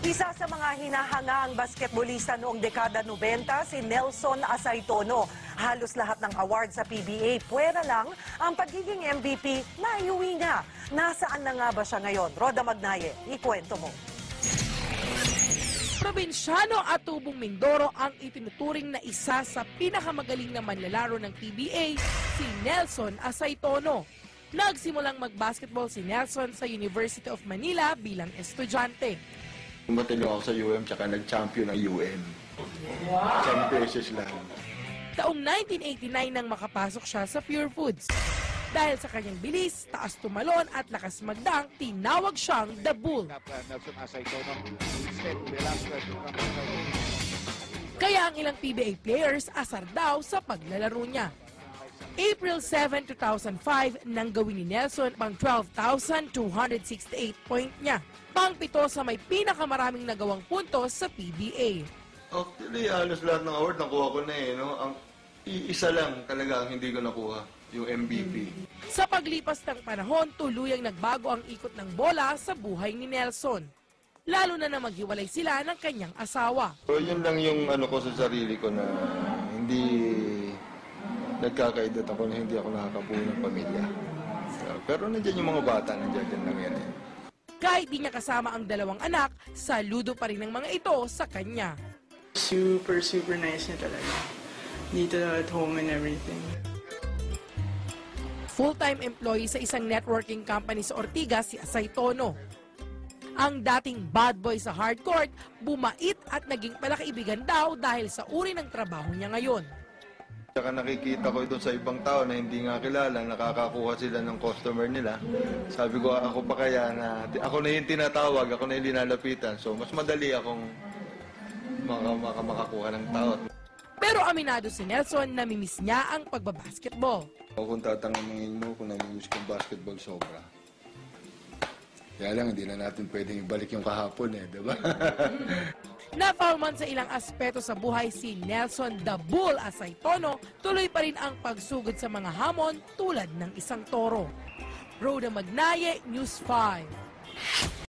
Isa sa mga hinahangaang basketballista noong dekada 90, si Nelson Asaytono. Halos lahat ng award sa PBA, puwera lang ang pagiging MVP na iuwi niya. Nasaan na nga ba siya ngayon? Roda Magnaye, ikwento mo. Probinsyano at Tubong Mindoro ang itinuturing na isa sa pinakamagaling na manlalaro ng PBA, si Nelson Asaytono. Nagsimulang mag-basketball si Nelson sa University of Manila bilang estudyante. Matalo ako sa UM tsaka nag-champion ng UM. Wow! 10 pesos lang. Taong 1989 nang makapasok siya sa Pure Foods. Dahil sa kanyang bilis, taas tumalon at lakas magdang, tinawag siyang The Bull. Kaya ang ilang PBA players asar daw sa paglalaro niya. April 7, 2005, nang gawin ni Nelson pang 12,268 point niya. Pang-pito sa may pinakamaraming nagawang puntos sa PBA. Actually, halos lahat ng award nakuha ko na eh. No? Ang isa lang talaga ang hindi ko nakuha, yung MVP. Sa paglipas ng panahon, tuluyang nagbago ang ikot ng bola sa buhay ni Nelson. Lalo na maghiwalay sila ng kanyang asawa. So, yun lang yung ano ko sa sarili ko na hindi nagkakaedad ako na hindi ako nakakabuo ng pamilya. Pero nandiyan yung mga bata, nandiyan din lang yan eh. Kahit di niya kasama ang dalawang anak, saludo pa rin ng mga ito sa kanya. Super nice niya talaga. Dito at home and everything. Full-time employee sa isang networking company sa Ortigas, si Asaytono. Ang dating bad boy sa hardcourt, bumait at naging palakaibigan daw dahil sa uri ng trabaho niya ngayon. Tsaka nakikita ko doon sa ibang tao na hindi nga kilala, nakakakuha sila ng customer nila. Sabi ko, ako pa kaya na, ako na yung tinatawag, ako na yung linalapitan. So, mas madali akong makakuha ng tao. Pero aminado si Nelson na namimiss niya ang pagbabasketball. Kung tatanungin mo kung nag-use kong basketball, sobra. Kaya lang, hindi na natin pwedeng ibalik yung kahapon eh, di ba? Na-foul man sa ilang aspeto sa buhay si Nelson The Bull Asaytono, tuloy pa rin ang pagsugod sa mga hamon tulad ng isang toro. Roda Magnaye, News 5.